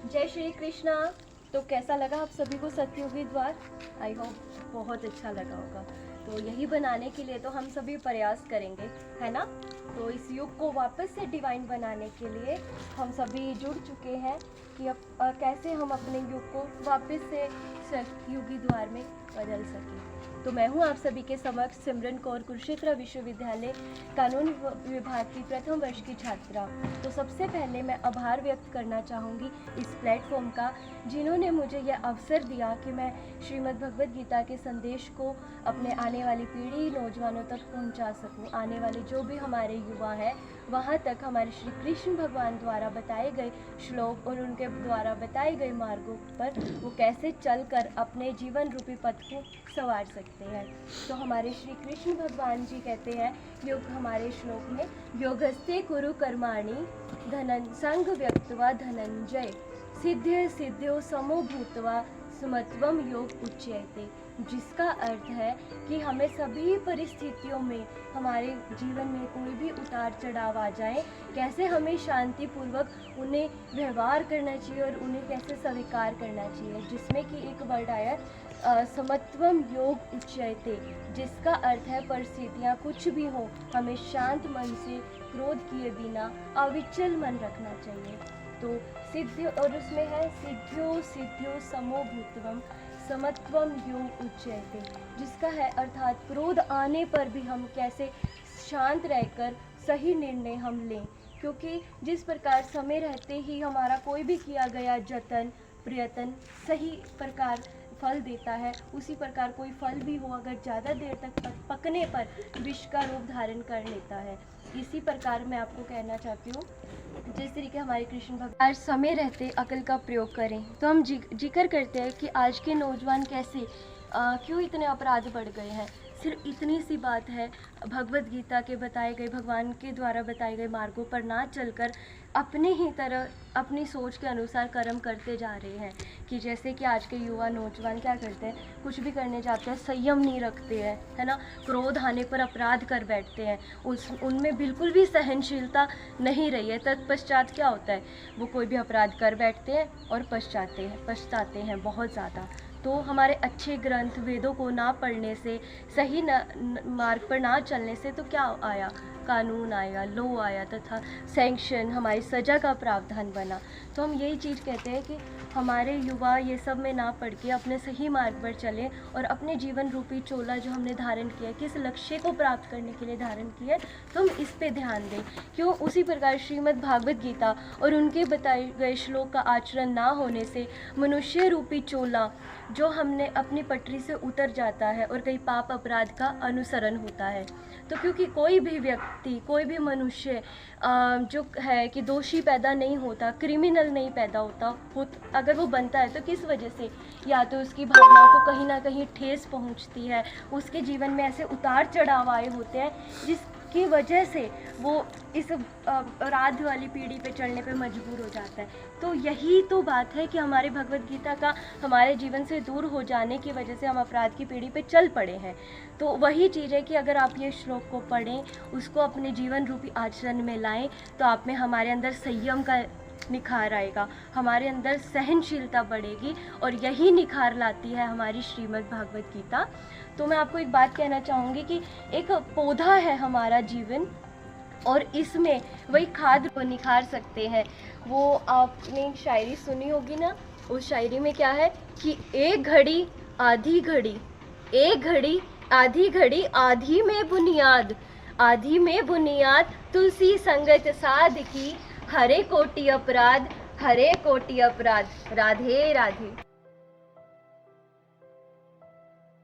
जय श्री कृष्णा। तो कैसा लगा आप सभी को सतयुगी द्वार? आई होप बहुत अच्छा लगा होगा। तो यही बनाने के लिए तो हम सभी प्रयास करेंगे, है ना। तो इस युग को वापस से डिवाइन बनाने के लिए हम सभी जुड़ चुके हैं कि अब कैसे हम अपने युग को वापस से सतयुगी द्वार में बदल सकें। तो मैं हूं आप सभी के समक्ष सिमरन कौर, कुरुक्षेत्र विश्वविद्यालय कानून विभाग की प्रथम वर्ष की छात्रा। तो सबसे पहले मैं आभार व्यक्त करना चाहूँगी इस प्लेटफॉर्म का, जिन्होंने मुझे यह अवसर दिया कि मैं श्रीमद् भगवद गीता के संदेश को अपने आने वाली पीढ़ी नौजवानों तक पहुंचा सकूं। आने वाले जो भी हमारे युवा हैं वहां तक हमारे श्री कृष्ण भगवान द्वारा बताए गए श्लोक और उनके द्वारा बताए गए मार्गों पर वो कैसे चलकर अपने जीवन रूपी पथ को संवार सकते हैं। तो हमारे श्री कृष्ण भगवान जी कहते हैं योग हमारे श्लोक में, योगस्ते कुरु कर्माणि धनं संग व्यक्त्वा धनंजय सिद्ध्य सिद्ध्यो समो भूत्वा समत्वम योग उच्यते। जिसका अर्थ है कि हमें सभी परिस्थितियों में हमारे जीवन में कोई भी उतार चढ़ाव आ जाए, कैसे हमें शांतिपूर्वक उन्हें व्यवहार करना चाहिए और उन्हें कैसे स्वीकार करना चाहिए। जिसमें कि एक वर्ड आया समत्वम योग उच्यते, जिसका अर्थ है परिस्थितियाँ कुछ भी हो हमें शांत मन से क्रोध किए बिना अविचल मन रखना चाहिए। तो सिद्ध और उसमें है सिद्ध्यो सिद्ध्यो समो भूतवम समत्वम योग उच्यते, जिसका है अर्थात क्रोध आने पर भी हम कैसे शांत रहकर सही निर्णय हम लें, क्योंकि जिस प्रकार समय रहते ही हमारा कोई भी किया गया जतन प्रयत्न सही प्रकार फल देता है, उसी प्रकार कोई फल भी हो अगर ज़्यादा देर तक पकने पर विष का रूप धारण कर लेता है। इसी प्रकार मैं आपको कहना चाहती हूँ, जिस तरीके हमारे कृष्ण भगवान आज समय रहते अकल का प्रयोग करें। तो हम जिक्र करते हैं कि आज के नौजवान कैसे क्यों इतने अपराध बढ़ गए हैं। सिर्फ इतनी सी बात है, भगवद गीता के बताए गए भगवान के द्वारा बताए गए मार्गों पर ना चलकर अपने ही तरह अपनी सोच के अनुसार कर्म करते जा रहे हैं। कि जैसे कि आज के युवा नौजवान क्या करते हैं, कुछ भी करने जाते हैं संयम नहीं रखते हैं, है ना। क्रोध आने पर अपराध कर बैठते हैं, उनमें बिल्कुल भी सहनशीलता नहीं रही है। तत्पश्चात क्या होता है, वो कोई भी अपराध कर बैठते हैं और पछताते हैं बहुत ज़्यादा। तो हमारे अच्छे ग्रंथ वेदों को ना पढ़ने से, सही मार्ग पर ना चलने से तो क्या आया, कानून आया, लॉ आया तथा सैंक्शन हमारी सज़ा का प्रावधान बना। तो हम यही चीज़ कहते हैं कि हमारे युवा ये सब में ना पढ़ के अपने सही मार्ग पर चलें और अपने जीवन रूपी चोला जो हमने धारण किया है, किस लक्ष्य को प्राप्त करने के लिए धारण किया है, तो हम इस पे ध्यान दें। क्यों? उसी प्रकार श्रीमद् भागवत गीता और उनके बताए गए श्लोक का आचरण ना होने से मनुष्य रूपी चोला जो हमने अपनी पटरी से उतर जाता है और कई पाप अपराध का अनुसरण होता है। तो क्योंकि कोई भी व्यक्ति, कोई भी मनुष्य जो है कि दोषी पैदा नहीं होता, क्रिमिनल नहीं पैदा होता, अगर वो बनता है तो किस वजह से, या तो उसकी भावनाओं को कहीं ना कहीं ठेस पहुंचती है, उसके जीवन में ऐसे उतार चढ़ाव आए होते हैं जिसकी वजह से वो इस अपराध वाली पीढ़ी पे चलने पे मजबूर हो जाता है। तो यही तो बात है कि हमारे भगवद गीता का हमारे जीवन से दूर हो जाने की वजह से हम अपराध की पीढ़ी पे चल पड़े हैं। तो वही चीज़ है कि अगर आप ये श्लोक को पढ़ें, उसको अपने जीवन रूपी आचरण में लाएं, तो आप में हमारे अंदर संयम का निखार आएगा, हमारे अंदर सहनशीलता बढ़ेगी और यही निखार लाती है हमारी श्रीमद् भागवत गीता। तो मैं आपको एक बात कहना चाहूँगी कि एक पौधा है हमारा जीवन, और इसमें वही खाद को निखार सकते हैं। वो आपने शायरी सुनी होगी ना, उस शायरी में क्या है कि एक घड़ी आधी घड़ी, एक घड़ी आधी घड़ी, आधी में बुनियाद तुलसी संगत साध की, हरे कोटि अपराध राधे राधे।